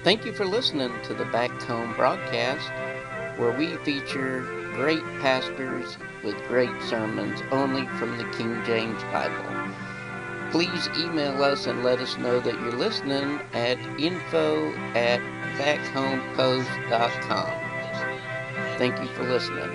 Thank you for listening to the Back Home broadcast, where we feature great pastors with great sermons only from the King James Bible. Please email us and let us know that you're listening at info@backhomepost.com. Thank you for listening.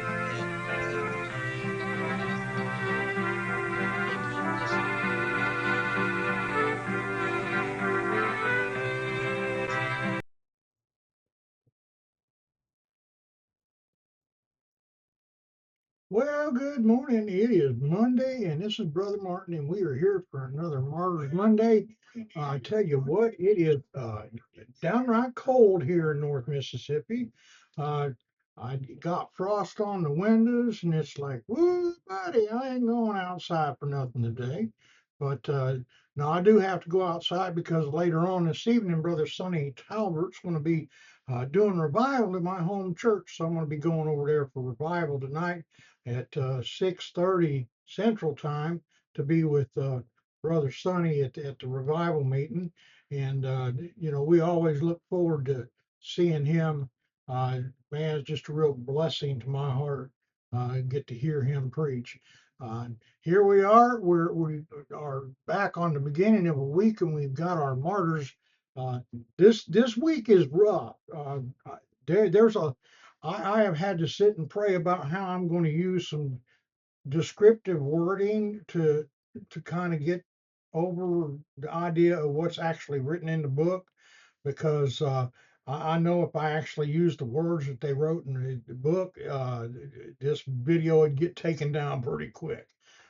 Well, good morning. It is Monday, and this is Brother Martin, and we are here for another Martyrs Monday. I tell you what, it is downright cold here in North Mississippi. Uh, I got frost on the windows, and it's like, woo, buddy, I ain't going outside for nothing today. But no, I do have to go outside because later on this evening, Brother Sonny Talbert's going to be doing revival at my home church, so I'm going to be going over there for revival tonight at 6:30 Central Time to be with Brother Sonny at the revival meeting. And, we always look forward to seeing him. Man, it's just a real blessing to my heart. Get to hear him preach. Here we are. We are back on the beginning of a week, and we've got our martyrs. Uh, this week is rough. There's a I have had to sit and pray about how I'm going to use some descriptive wording to kind of get over the idea of what's actually written in the book, because I know if I actually use the words that they wrote in the book, this video would get taken down pretty quick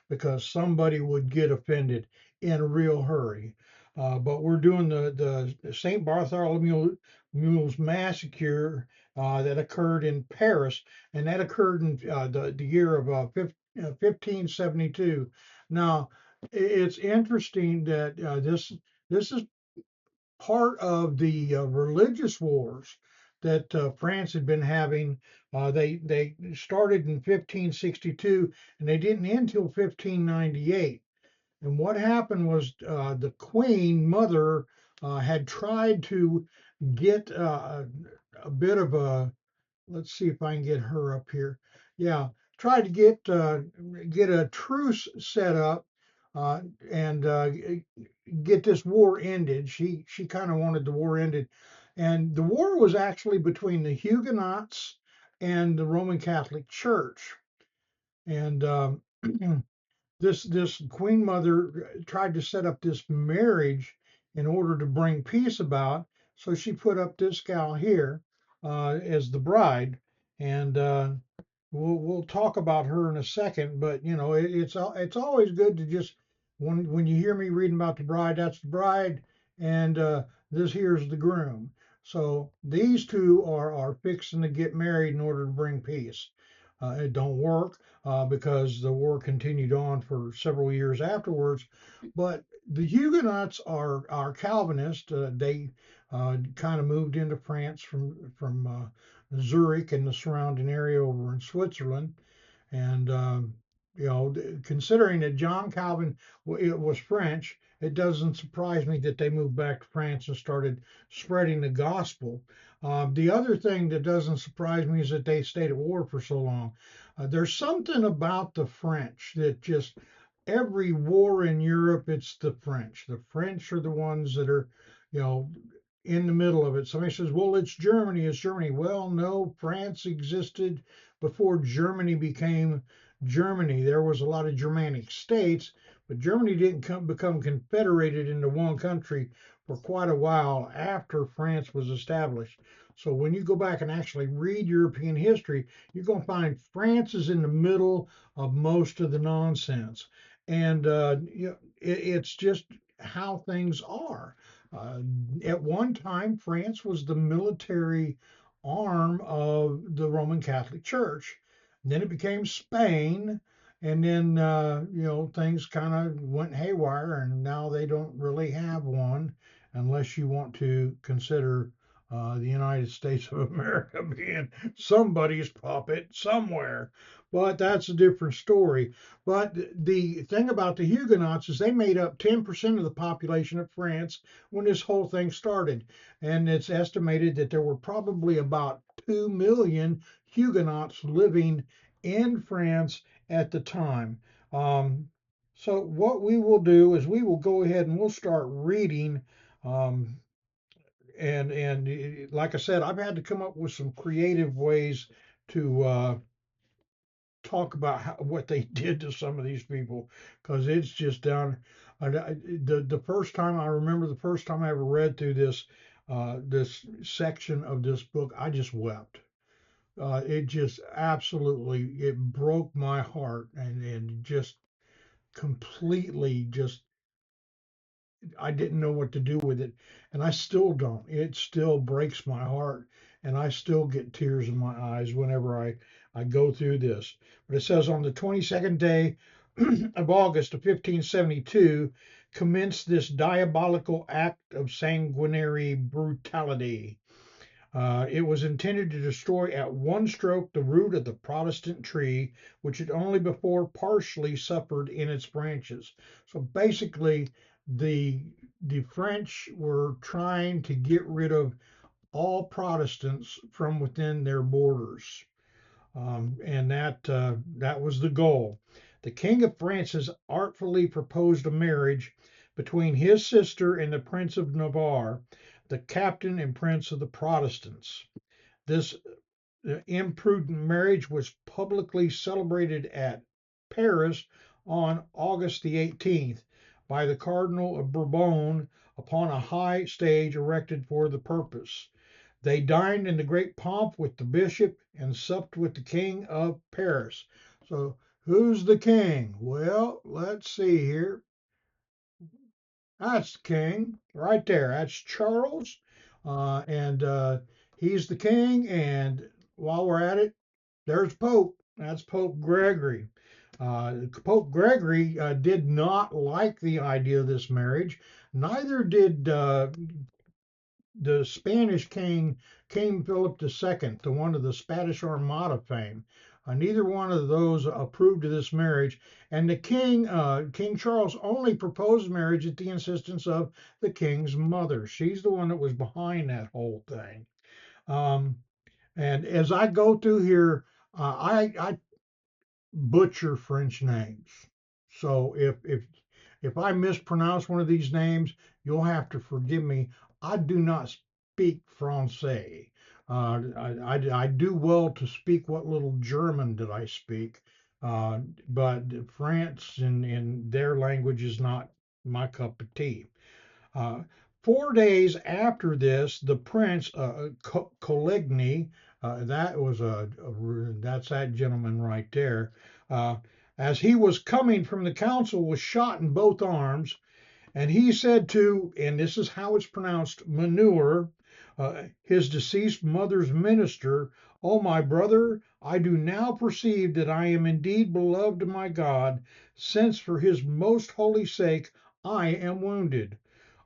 because somebody would get offended in a real hurry. But we're doing the St. Bartholomew's massacre that occurred in Paris, and that occurred in the year of 1572. Now, it's interesting that this is part of the religious wars that France had been having. They started in 1562 and they didn't end until 1598. And what happened was the Queen Mother had tried to get a bit of a, let's see if I can get her up here. Yeah, tried to get a truce set up uh, and get this war ended. She kind of wanted the war ended, and the war was actually between the Huguenots and the Roman Catholic Church. And this Queen Mother tried to set up this marriage in order to bring peace about. So she put up this gal here as the bride, and we'll talk about her in a second. But it's always good to just when you hear me reading about the bride, that's the bride, and this here's the groom. So these two are fixing to get married in order to bring peace. It don't work because the war continued on for several years afterwards. But the Huguenots are Calvinists. They kind of moved into France from Zurich and the surrounding area over in Switzerland. And considering that John Calvin it was French, it doesn't surprise me that they moved back to France and started spreading the gospel. The other thing that doesn't surprise me is that they stayed at war for so long. There's something about the French that just every war in Europe, it's the French. The French are the ones that are, you know, in the middle of it. Somebody says, well, it's Germany, it's Germany. Well, no, France existed before Germany became Germany. There was a lot of Germanic states, but Germany didn't become confederated into one country for quite a while after France was established. So when you go back and actually read European history, you're going to find France is in the middle of most of the nonsense. And it's just how things are. Uh, at one time, France was the military arm of the Roman Catholic Church. And then it became Spain, and then things kind of went haywire, and now they don't really have one, unless you want to consider the United States of America being somebody's puppet somewhere. But that's a different story. But the thing about the Huguenots is they made up 10% of the population of France when this whole thing started. And it's estimated that there were probably about 2 million Huguenots living in France at the time. Um, so what we will do is we will go ahead and we'll start reading. Um, and like I said, I've had to come up with some creative ways to talk about what they did to some of these people because it's just down. The first time I remember the first time I ever read through this section of this book, I just wept. It just absolutely it broke my heart and just completely just I didn't know what to do with it, and I still don't. It still breaks my heart, and I still get tears in my eyes whenever I go through this. But it says on the 22nd day of August of 1572 commenced this diabolical act of sanguinary brutality. It was intended to destroy at one stroke the root of the Protestant tree, which had only before partially suffered in its branches. So basically, the the French were trying to get rid of all Protestants from within their borders, and that was the goal. The King of Francis artfully proposed a marriage between his sister and the Prince of Navarre, the captain and prince of the Protestants. This imprudent marriage was publicly celebrated at Paris on August the 18th by the Cardinal of Bourbon upon a high stage erected for the purpose. They dined in the great pomp with the bishop and supped with the King of Paris. So, who's the king? Well, let's see here. That's the king right there. That's Charles. And he's the king. And while we're at it, there's Pope. That's Pope Gregory. Pope Gregory did not like the idea of this marriage. Neither did the Spanish king, King Philip II, the one of the Spanish Armada fame. Neither one of those approved of this marriage, and the king, King Charles, only proposed marriage at the insistence of the king's mother. She's the one that was behind that whole thing. Um, and as I go through here, I butcher French names. So if I mispronounce one of these names, you'll have to forgive me. I do not speak Francais. I do well to speak what little German that I speak, but France in their language is not my cup of tea. Uh, 4 days after this, the prince Coligny, that was that's that gentleman right there. Uh, as he was coming from the council, was shot in both arms, and he said to, and this is how it's pronounced, manure, his deceased mother's minister, "Oh, my brother, I do now perceive that I am indeed beloved of my God, since for his most holy sake I am wounded.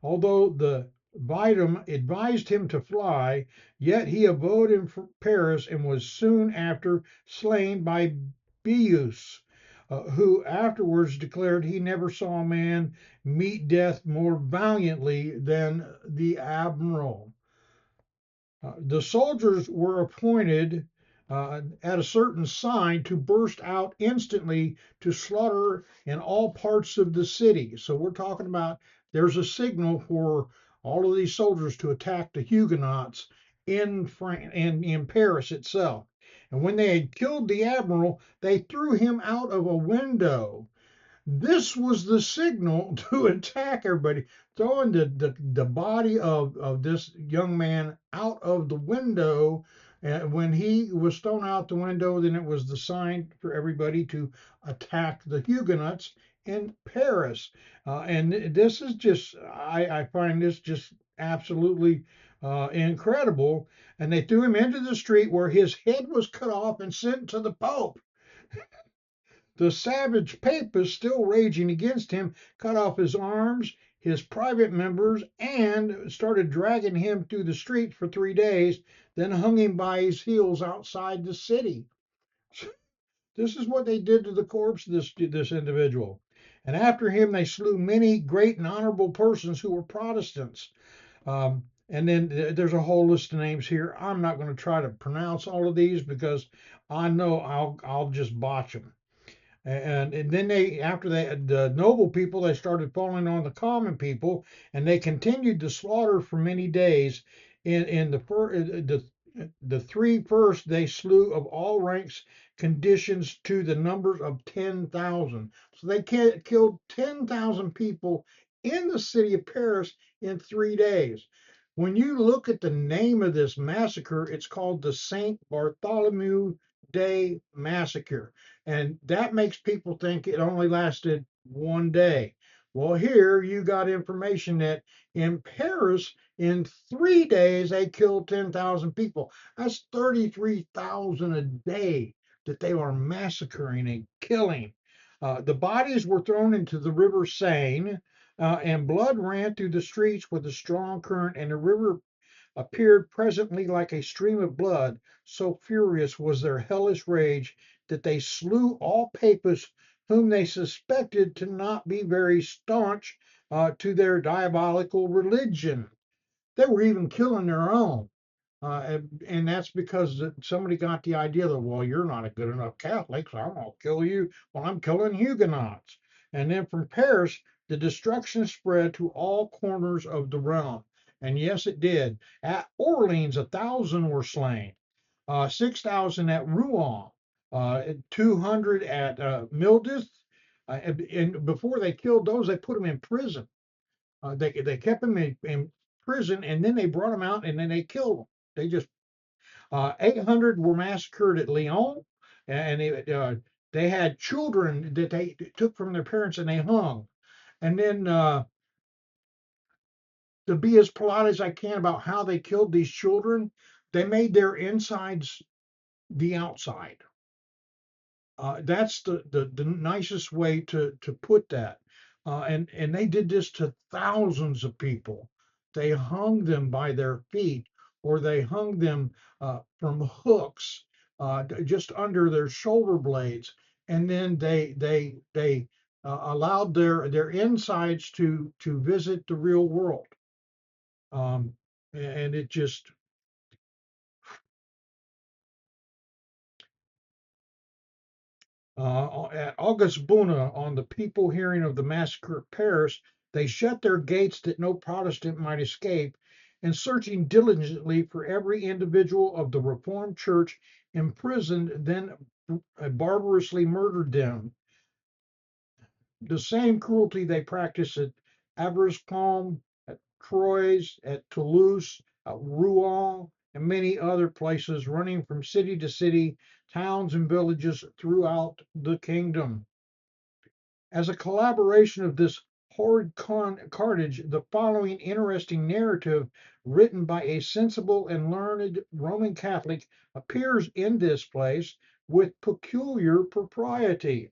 Although the Vitam advised him to fly, yet he abode in Paris and was soon after slain by Beus, who afterwards declared he never saw a man meet death more valiantly than the admiral. The soldiers were appointed at a certain sign to burst out instantly to slaughter in all parts of the city. So we're talking about there's a signal for all of these soldiers to attack the Huguenots in in Paris itself. And when they had killed the admiral, they threw him out of a window. This was the signal to attack everybody, throwing the body of this young man out of the window. And when he was thrown out the window, then it was the sign for everybody to attack the Huguenots in Paris. And this is just, I find this just absolutely incredible. And they threw him into the street where his head was cut off and sent to the Pope. The savage papists, still raging against him, cut off his arms, his private members, and started dragging him through the streets for 3 days, then hung him by his heels outside the city. This is what they did to the corpse of this individual. And after him, they slew many great and honorable persons who were Protestants. And then there's a whole list of names here. I'm not going to try to pronounce all of these because I know I'll just botch them. And then they, after the noble people, they started falling on the common people, and they continued the slaughter for many days. In the three first they slew of all ranks, conditions to the numbers of 10,000. So they killed 10,000 people in the city of Paris in 3 days. When you look at the name of this massacre, it's called the Saint Bartholomew Day Massacre. And that makes people think it only lasted one day. Well, here you got information that in Paris, in 3 days, they killed 10,000 people. That's 33,000 a day that they are massacring and killing. The bodies were thrown into the river Seine, and blood ran through the streets with a strong current, and the river appeared presently like a stream of blood. So furious was their hellish rage that they slew all papists whom they suspected to not be very staunch to their diabolical religion. They were even killing their own. And that's because somebody got the idea that, well, you're not a good enough Catholic, so I'm going to kill you. Well, I'm killing Huguenots. And then from Paris, the destruction spread to all corners of the realm. And yes, it did. At Orleans, 1,000 were slain, 6,000 at Rouen, 200 at Mildith. And before they killed those, they put them in prison. They kept them in prison, and then they brought them out, and then they killed them. They just 800 were massacred at Lyon, and they had children that they took from their parents and they hung. And then to be as polite as I can about how they killed these children, they made their insides the outside. That's the nicest way to put that. And they did this to thousands of people. They hung them by their feet, or they hung them from hooks just under their shoulder blades, and then they allowed their insides to visit the real world. And it just at August-Buna, on the people hearing of the massacre of Paris, they shut their gates that no Protestant might escape, and searching diligently for every individual of the Reformed Church imprisoned, then barbarously murdered them. The same cruelty they practiced at Avrescombe, at Troyes, at Toulouse, at Rouen, and many other places, running from city to city, towns and villages throughout the kingdom. As a collaboration of this horrid carnage, the following interesting narrative, written by a sensible and learned Roman Catholic, appears in this place with peculiar propriety.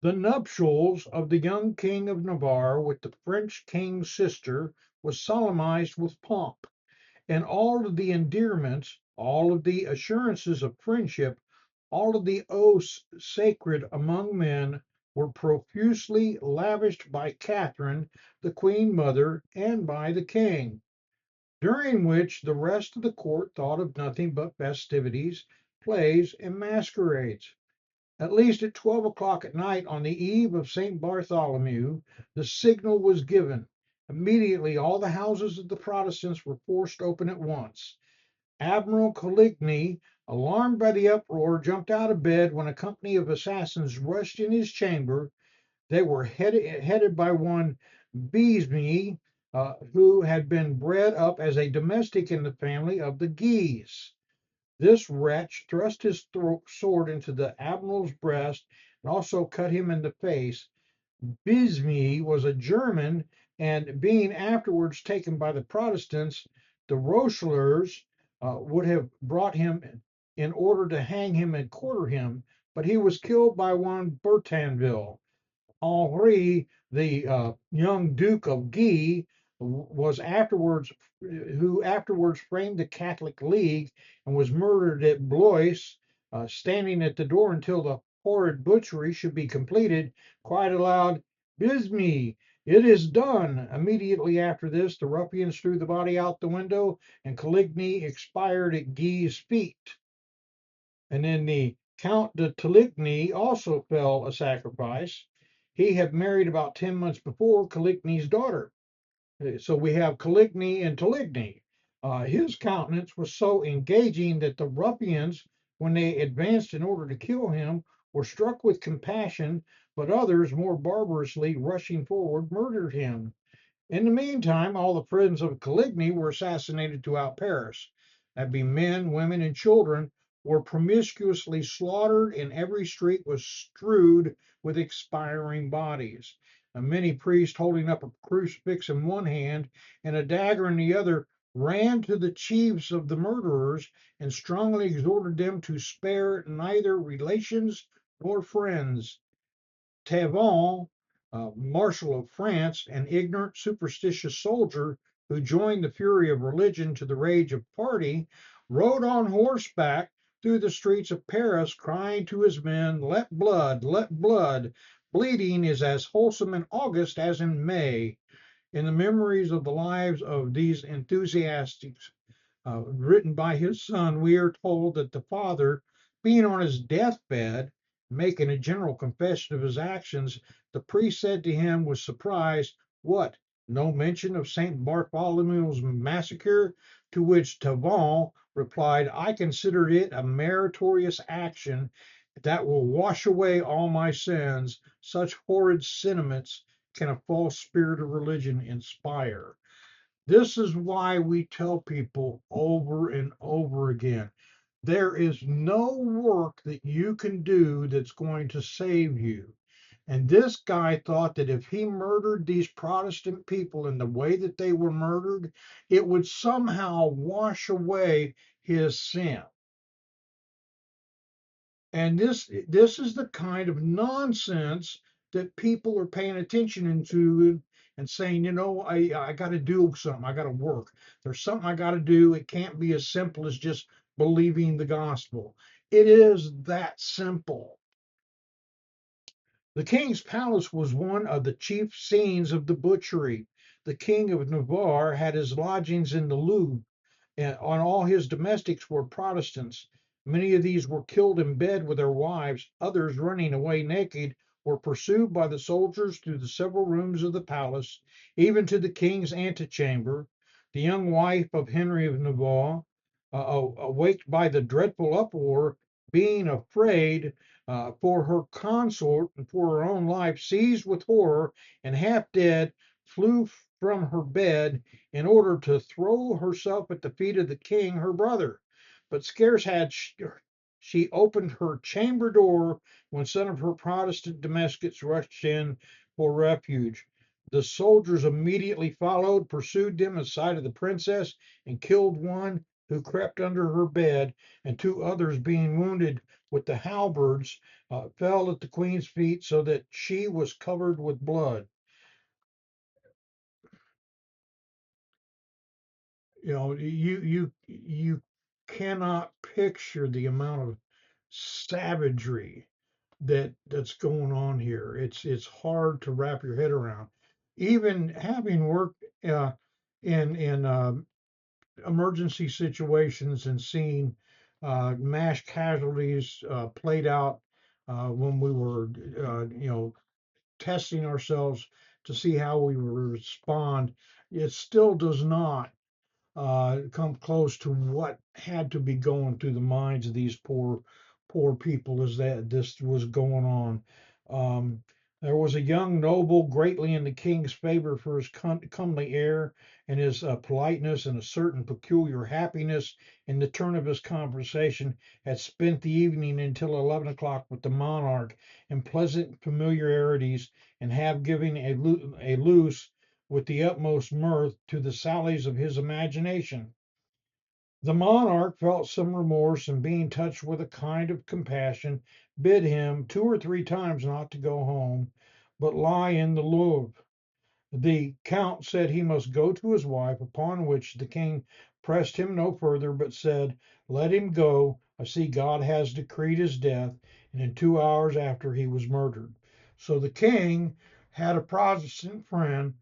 The nuptials of the young King of Navarre with the French king's sister was solemnized with pomp, and all of the endearments, all of the assurances of friendship, all of the oaths sacred among men were profusely lavished by Catherine, the Queen Mother, and by the King, during which the rest of the court thought of nothing but festivities, plays, and masquerades. At least at 12 o'clock at night on the eve of St. Bartholomew, the signal was given. Immediately, all the houses of the Protestants were forced open at once. Admiral Coligny, alarmed by the uproar, jumped out of bed when a company of assassins rushed in his chamber. They were headed by one Byhalia, who had been bred up as a domestic in the family of the Guise. This wretch thrust his sword into the admiral's breast and also cut him in the face. Byhalia was a German, and being afterwards taken by the Protestants, the Rochellers would have brought him in order to hang him and quarter him, but he was killed by one Bertanville. Henri, the young Duke of Guise, was afterwards who afterwards framed the Catholic League and was murdered at Blois, standing at the door until the horrid butchery should be completed, cried aloud, "Bisme, it is done." Immediately after this, the ruffians threw the body out the window, and Coligny expired at Guy's feet. And then the Count de Teligny also fell a sacrifice. He had married about 10 months before Coligny's daughter. So we have Coligny and Teligny. His countenance was so engaging that the ruffians, when they advanced in order to kill him, were struck with compassion, but others, more barbarously rushing forward, murdered him. In the meantime, all the friends of Coligny were assassinated throughout Paris. That be men, women, and children were promiscuously slaughtered, and every street was strewed with expiring bodies. Many priests, holding up a crucifix in one hand and a dagger in the other, ran to the chiefs of the murderers and strongly exhorted them to spare neither relations nor friends. Tavannes, Marshal of France, an ignorant, superstitious soldier who joined the fury of religion to the rage of party, rode on horseback through the streets of Paris, crying to his men, "Let blood, let blood. Bleeding is as wholesome in August as in May." In the memories of the lives of these enthusiasts, written by his son, we are told that the father, being on his deathbed, making a general confession of his actions, the priest said to him with surprise, "What? No mention of St. Bartholomew's massacre?" To which Tavannes replied, "I consider it a meritorious action that will wash away all my sins. Such horrid sentiments can a false spirit of religion inspire." This is why we tell people over and over again, there is no work that you can do that's going to save you. And this guy thought that if he murdered these Protestant people in the way that they were murdered, it would somehow wash away his sin. And this is the kind of nonsense that people are paying attention to and saying, I got to do something. I got to work. There's something I got to do. It can't be as simple as just believing the gospel. It is that simple. The king's palace was one of the chief scenes of the butchery. The king of Navarre had his lodgings in the Louvre, and on all his domestics were Protestants. Many of these were killed in bed with their wives. Others, running away naked, were pursued by the soldiers through the several rooms of the palace, even to the king's antechamber. The young wife of Henry of Navarre, awaked by the dreadful uproar, being afraid for her consort and for her own life, seized with horror and half dead, flew from her bed in order to throw herself at the feet of the king, her brother. But scarce had she opened her chamber door when some of her Protestant domestics rushed in, for refuge. The soldiers immediately followed, pursued them in sight of the princess, and killed one who crept under her bed, and two others, being wounded with the halberds, fell at the queen's feet so that she was covered with blood. You cannot picture the amount of savagery that's going on here. It's hard to wrap your head around. Even having worked in emergency situations and seeing mass casualties played out when we were testing ourselves to see how we would respond, it still does not come close to what had to be going through the minds of these poor people as that this was going on. Um, there was a young noble greatly in the king's favor for his comely air and his politeness and a certain peculiar happiness in the turn of his conversation, had spent the evening until 11 o'clock with the monarch in pleasant familiarities, and have given a loose with the utmost mirth to the sallies of his imagination. The monarch felt some remorse, and being touched with a kind of compassion, bid him 2 or 3 times not to go home, but lie in the Louvre. The count said he must go to his wife, upon which the king pressed him no further, but said, "Let him go. I see God has decreed his death," and in 2 hours after he was murdered. So the king had a Protestant friend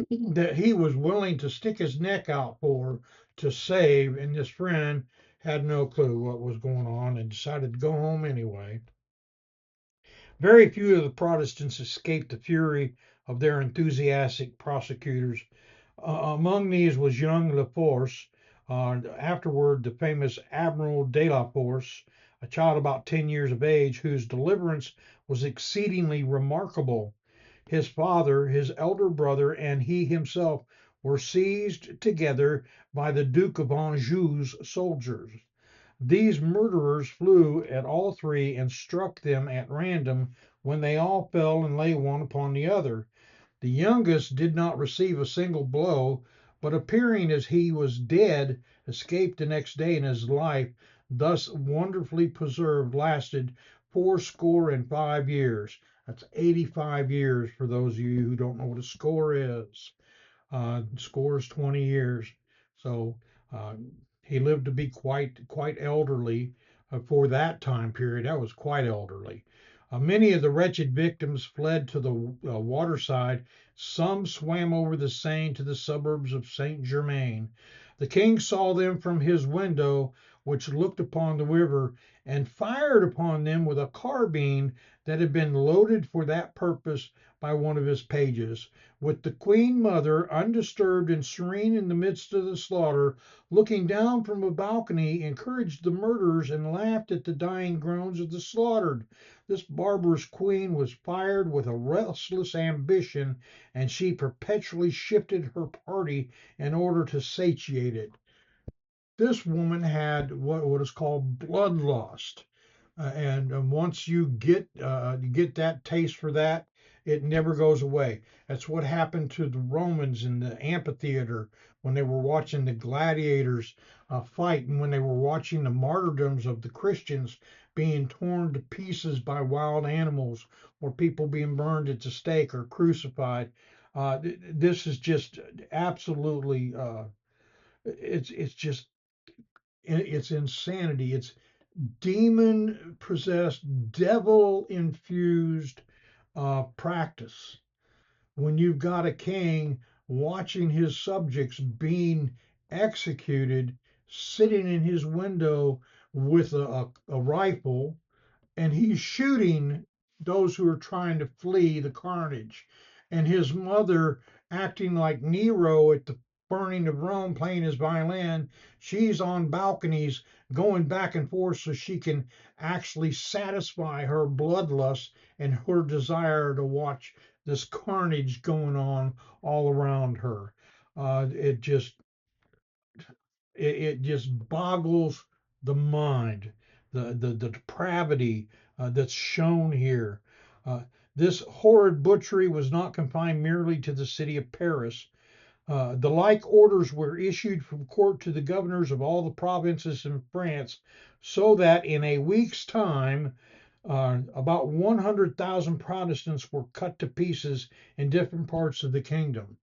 that he was willing to stick his neck out for to save, and this friend had no clue what was going on and decided to go home anyway. Very few of the Protestants escaped the fury of their enthusiastic prosecutors. Among these was young La Force, afterward the famous Admiral de la Force, a child about 10 years of age, whose deliverance was exceedingly remarkable. His father, his elder brother, and he himself were seized together by the Duke of Anjou's soldiers. These murderers flew at all three and struck them at random, when they all fell and lay one upon the other. The youngest did not receive a single blow, but appearing as he was dead, escaped the next day, and his life, thus wonderfully preserved, lasted 65 years. That's 85 years for those of you who don't know what a score is. Scores 20 years. So uh, he lived to be quite elderly for that time period. That was quite elderly. Many of the wretched victims fled to the waterside. Some swam over the Seine to the suburbs of Saint Germain. The king saw them from his window, which looked upon the river, and fired upon them with a carbine that had been loaded for that purpose by one of his pages. With the queen mother, undisturbed and serene in the midst of the slaughter, looking down from a balcony, encouraged the murderers and laughed at the dying groans of the slaughtered. This barbarous queen was fired with a restless ambition, and she perpetually shifted her party in order to satiate it. This woman had what is called bloodlust, and once you get that taste for that, it never goes away. That's what happened to the Romans in the amphitheater when they were watching the gladiators fight, and when they were watching the martyrdoms of the Christians being torn to pieces by wild animals, or people being burned at the stake or crucified. This is just absolutely it's just it's insanity. It's demon possessed, devil infused practice. When you've got a king watching his subjects being executed, sitting in his window with a rifle, and he's shooting those who are trying to flee the carnage. And his mother, acting like Nero at the burning of Rome, playing his violin, she's on balconies going back and forth so she can actually satisfy her bloodlust and her desire to watch this carnage going on all around her. It just it just boggles the mind, the depravity that's shown here. This horrid butchery was not confined merely to the city of Paris. The like orders were issued from court to the governors of all the provinces in France, so that in a week's time, about 100,000 Protestants were cut to pieces in different parts of the kingdom.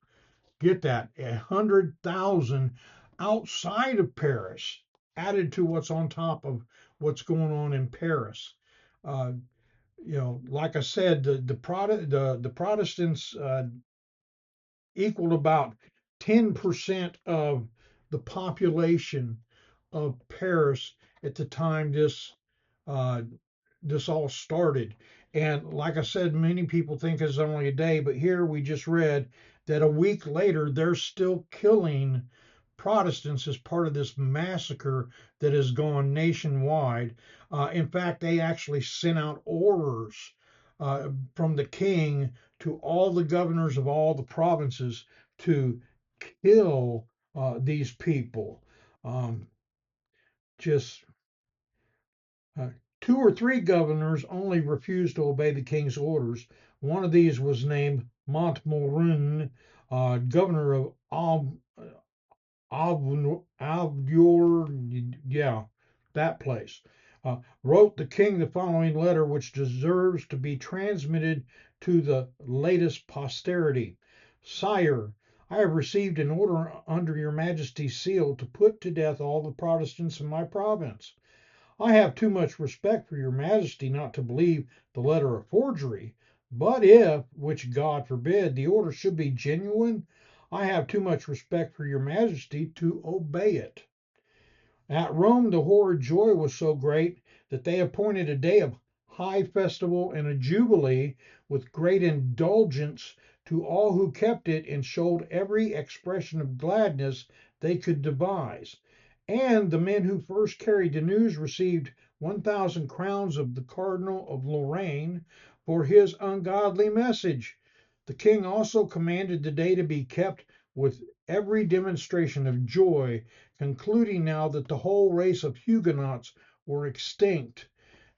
Get that, 100,000 outside of Paris, added to what's on top of what's going on in Paris. Uh, like I said, the Protestants equaled about 10% of the population of Paris at the time uh, this all started. And like I said, many people think it's only a day, but here we just read that a week later they're still killing Protestants as part of this massacre that has gone nationwide. In fact, they actually sent out orders from the king to all the governors of all the provinces to kill these people. Um, just uh, two or three governors only refused to obey the king's orders. One of these was named Montmorin, governor of yeah, that place. Wrote the king the following letter, which deserves to be transmitted to the latest posterity. Sire, I have received an order under your majesty's seal to put to death all the Protestants in my province. I have too much respect for your majesty not to believe the letter a forgery, but if, which God forbid, the order should be genuine, I have too much respect for your majesty to obey it. At Rome, the horrid joy was so great that they appointed a day of high festival and a jubilee with great indulgence to all who kept it, and showed every expression of gladness they could devise. And the men who first carried the news received 1,000 crowns of the Cardinal of Lorraine for his ungodly message. The king also commanded the day to be kept with every demonstration of joy, concluding now that the whole race of Huguenots were extinct.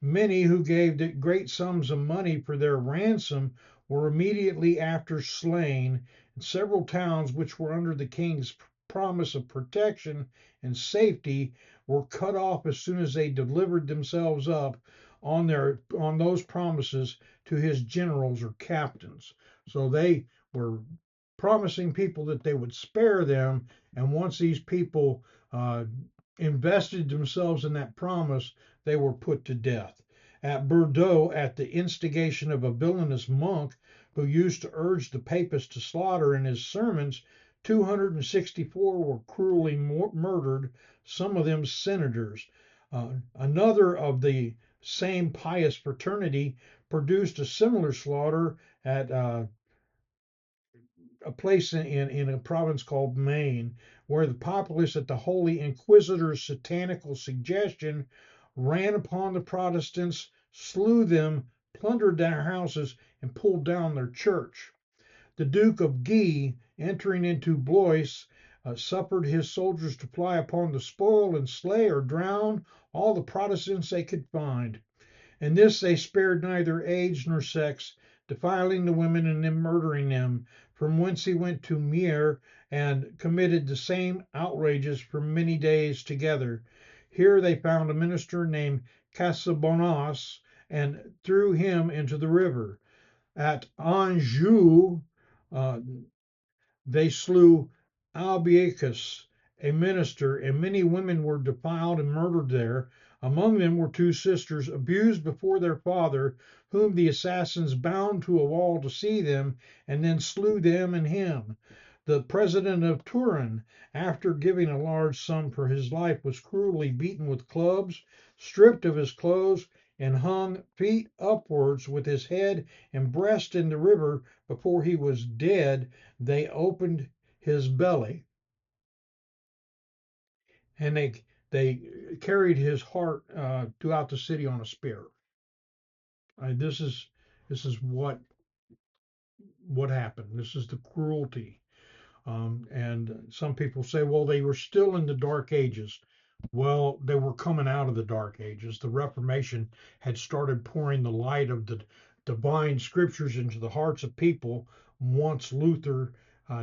Many who gave great sums of money for their ransom were immediately after slain, and several towns which were under the king's promise of protection and safety were cut off as soon as they delivered themselves up on those promises to his generals or captains. So they were promising people that they would spare them, and once these people invested themselves in that promise, they were put to death. At Bordeaux, at the instigation of a villainous monk who used to urge the papists to slaughter in his sermons, 264 were cruelly murdered, some of them senators. Another of the same pious fraternity produced a similar slaughter at a place in a province called Maine, where the populace, at the Holy Inquisitor's satanical suggestion, ran upon the Protestants, slew them, plundered their houses, and pulled down their church. The Duke of Guise, entering into Blois, suffered his soldiers to fly upon the spoil and slay or drown all the Protestants they could find. In this they spared neither age nor sex, defiling the women and then murdering them, from whence he went to Meir and committed the same outrages for many days together. Here they found a minister named Casabonas and threw him into the river. At Anjou, uh, they slew Albiacus, a minister, and many women were defiled and murdered there. Among them were two sisters, abused before their father, whom the assassins bound to a wall to see them, and then slew them and him. The president of Turin, after giving a large sum for his life, was cruelly beaten with clubs, stripped of his clothes, and hung feet upwards with his head and breast in the river. Before he was dead, they opened his belly, and they carried his heart throughout the city on a spear. This is what happened. This is the cruelty. And some people say, well, they were still in the Dark Ages. Well, they were coming out of the Dark Ages. The Reformation had started pouring the light of divine scriptures into the hearts of people once Luther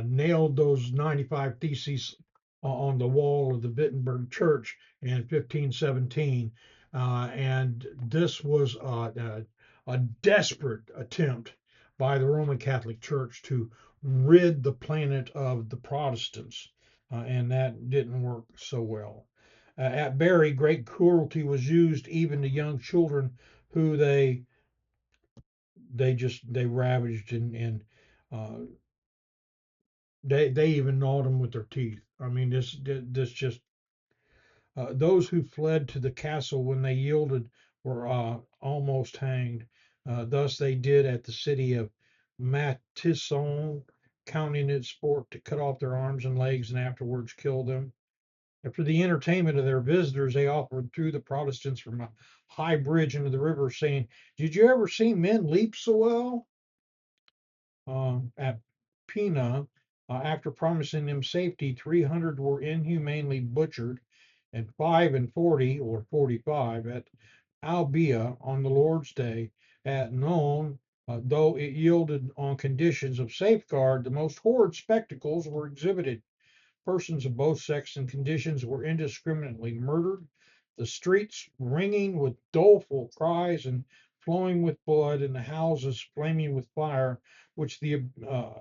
nailed those 95 theses on the wall of the Wittenberg church in 1517. And this was a desperate attempt by the Roman Catholic Church to rid the planet of the Protestants, and that didn't work so well. At Bari, great cruelty was used even to young children who they ravaged, and uh, they even gnawed them with their teeth. I mean, this just those who fled to the castle when they yielded were almost hanged. Thus they did at the city of Matisson, counting it sport to cut off their arms and legs and afterwards kill them. After the entertainment of their visitors, they offered threw the Protestants from a high bridge into the river, saying, "Did you ever see men leap so well?" At Pina, after promising them safety, 300 were inhumanely butchered, and 45 or 45 at Albia on the Lord's Day. At None, though it yielded on conditions of safeguard, the most horrid spectacles were exhibited. Persons of both sexes and conditions were indiscriminately murdered, the streets ringing with doleful cries and flowing with blood, and the houses flaming with fire, which the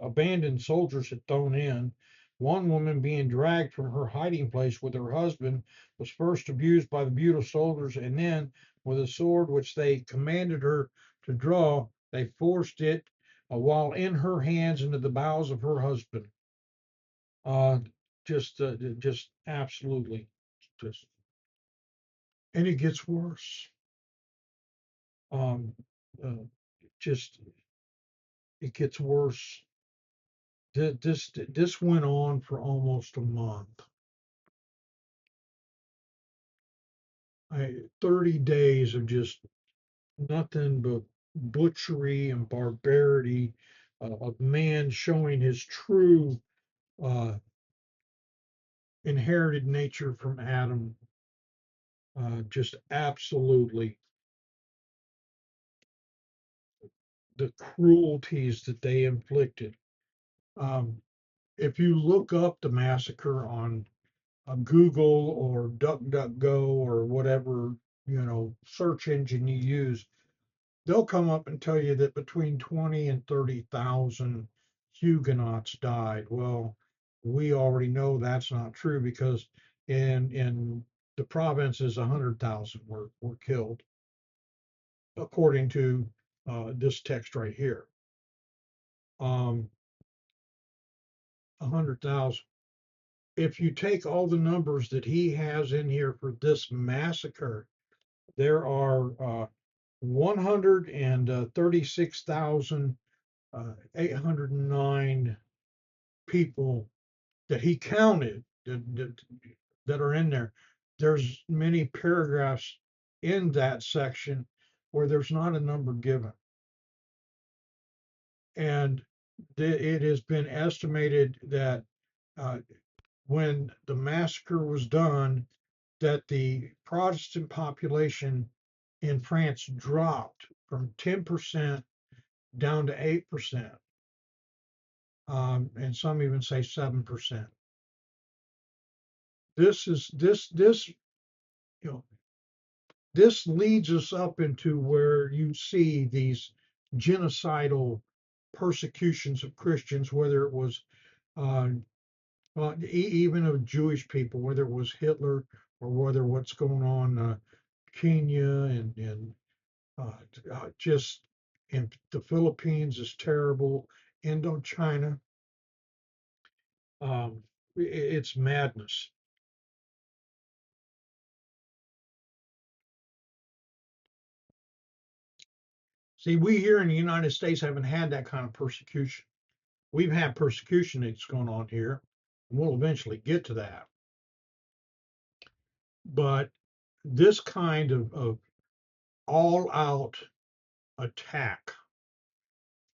abandoned soldiers had thrown in. One woman, being dragged from her hiding place with her husband, was first abused by the brutal soldiers, and then, with a sword which they commanded her to draw, they forced it while in her hands into the bowels of her husband. Uh, just absolutely, just, and it gets worse. Um, uh, just it gets worse. This went on for almost a month. 30 days of just nothing but butchery and barbarity, of man showing his true uh, inherited nature from Adam. Just absolutely the cruelties that they inflicted. Um, if you look up the massacre on Google or DuckDuckGo or whatever search engine you use, they'll come up and tell you that between 20 and 30,000 Huguenots died. Well, we already know that's not true because in the provinces, 100,000 were killed, according to this text right here. 100,000. If you take all the numbers that he has in here for this massacre, there are 136,809 people that he counted that are in there. There's many paragraphs in that section where there's not a number given. And it has been estimated that uh, when the massacre was done, that the Protestant population in France dropped from 10% down to 8%, and some even say 7%. This you know this leads us up into where you see these genocidal persecutions of Christians, whether it was uh, even of Jewish people, whether it was Hitler or whether what's going on Kenya and just in the Philippines is terrible. Indochina, it's madness. See, we here in the United States haven't had that kind of persecution. We've had persecution that's going on here, and we'll eventually get to that. But this kind of all out attack,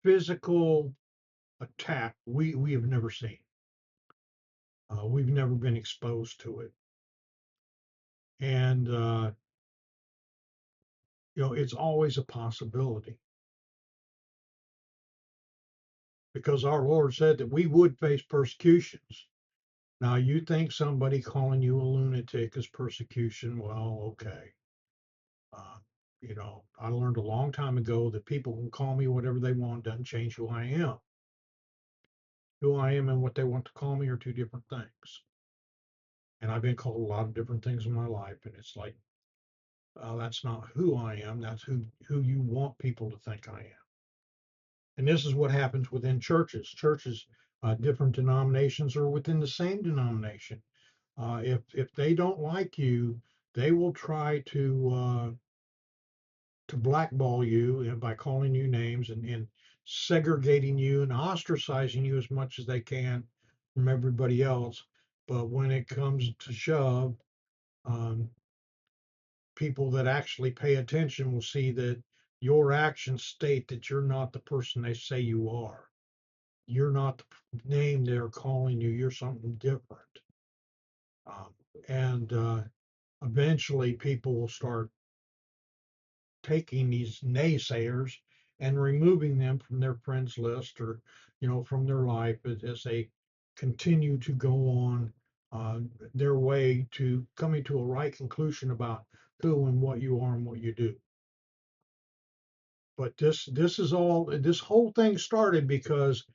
physical attack, we have never seen. We've never been exposed to it. And it's always a possibility. because our Lord said that we would face persecutions. Now, you think somebody calling you a lunatic is persecution? Well, okay. Uh, I learned a long time ago that people can call me whatever they want, doesn't change who I am. Who I am and what they want to call me are two different things. And I've been called a lot of different things in my life, and it's like, that's not who I am. That's who you want people to think I am. And this is what happens within churches. Churches, different denominations are within the same denomination. If they don't like you, they will try to blackball you by calling you names and segregating you and ostracizing you as much as they can from everybody else. But when it comes to shove, um, people that actually pay attention will see that your actions state that you're not the person they say you are. You're not the name they're calling you. You're something different. Um, and eventually, people will start taking these naysayers and removing them from their friends list or from their life as they continue to go on their way to coming to a right conclusion about who and what you are and what you do. But this whole thing started because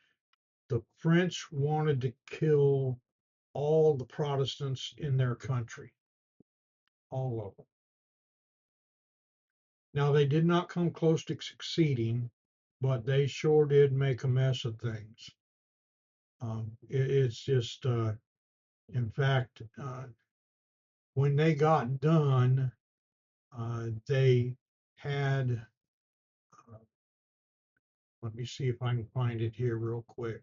the French wanted to kill all the Protestants in their country, all of them. Now, they did not come close to succeeding, but they sure did make a mess of things. It's just, in fact, when they got done, they had, uh, let me see if I can find it here real quick.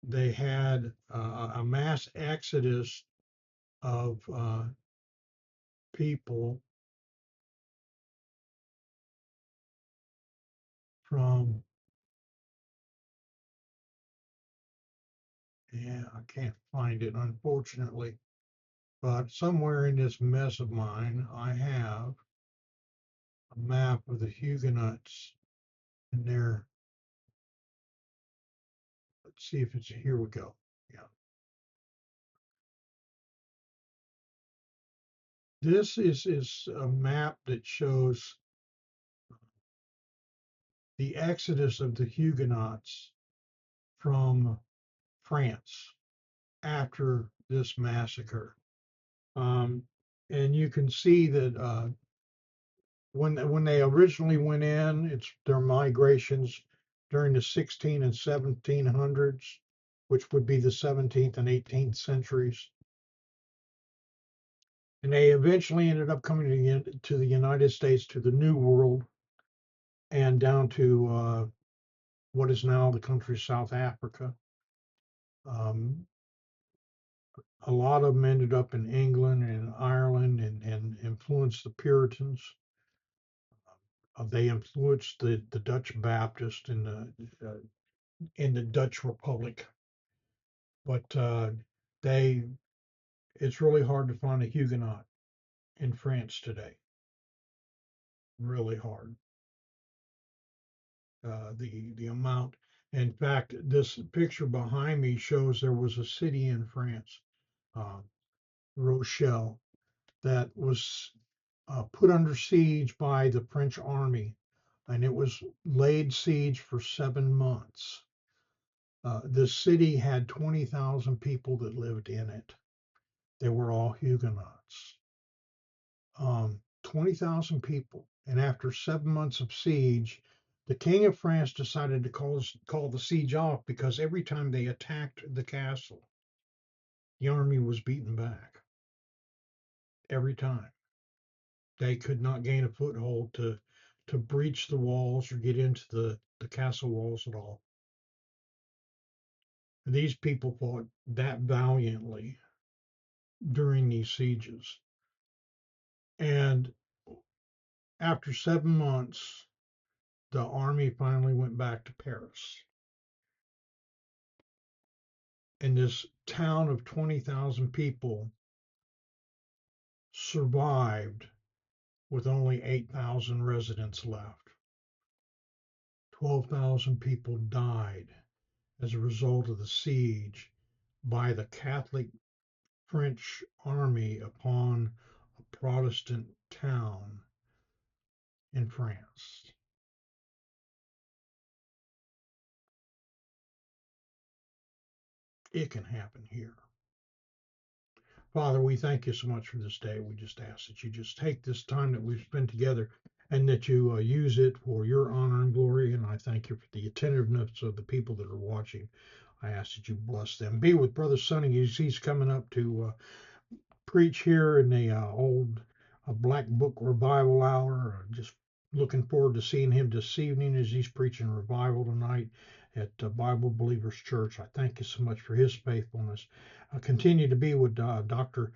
They had a mass exodus of people from, yeah, I can't find it, unfortunately. But somewhere in this mess of mine, I have a map of the Huguenots and their, let's see if it's, here we go. Yeah. This is a map that shows the exodus of the Huguenots from France after this massacre. Um, and you can see that when they originally went in, it's their migrations during the 16 and 1700s, which would be the 17th and 18th centuries. And they eventually ended up coming to the United States, to the New World, and down to what is now the country of South Africa. Um, a lot of them ended up in England and Ireland and influenced the Puritans. They influenced the Dutch Baptist in the Dutch Republic. But they it's really hard to find a Huguenot in France today. Really hard. The amount. In fact, this picture behind me shows there was a city in France, uh, Rochelle, that was put under siege by the French army, and it was laid siege for 7 months. The city had 20,000 people that lived in it. They were all Huguenots. 20,000 people. And after 7 months of siege, the King of France decided to call the siege off because every time they attacked the castle, the army was beaten back. Every time. They could not gain a foothold to breach the walls or get into the castle walls at all. And these people fought that valiantly during these sieges. And after 7 months, the army finally went back to Paris. And this town of 20,000 people survived with only 8,000 residents left. 12,000 people died as a result of the siege by the Catholic French army upon a Protestant town in France. It can happen here. Father, we thank you so much for this day. We just ask that you just take this time that we've spent together and that you use it for your honor and glory. And I thank you for the attentiveness of the people that are watching. I ask that you bless them. Be with Brother Sonny as he's coming up to preach here in the old Black Book Revival Hour. Just looking forward to seeing him this evening as he's preaching revival tonight at Bible Believers Church. I thank you so much for his faithfulness. Continue to be with Dr.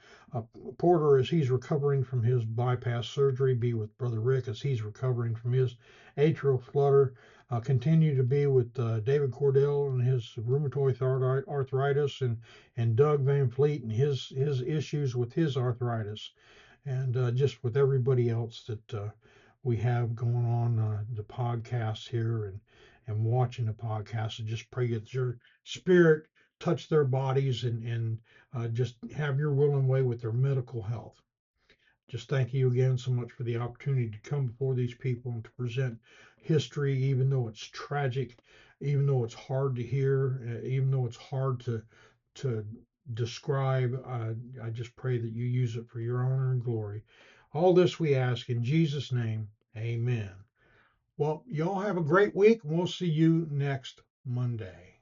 Porter as he's recovering from his bypass surgery. Be with Brother Rick as he's recovering from his atrial flutter. Continue to be with David Cordell and his rheumatoid arthritis, and Doug Van Fleet and his issues with his arthritis, and just with everybody else that we have going on the podcast here and watching the podcast. And just pray that your spirit touch their bodies and just have your will and way with their medical health. Just thank you again so much for the opportunity to come before these people and to present history, even though it's tragic, even though it's hard to hear, even though it's hard to describe. I just pray that you use it for your honor and glory. All this we ask in Jesus' name. Amen. Well, y'all have a great week, and we'll see you next Monday.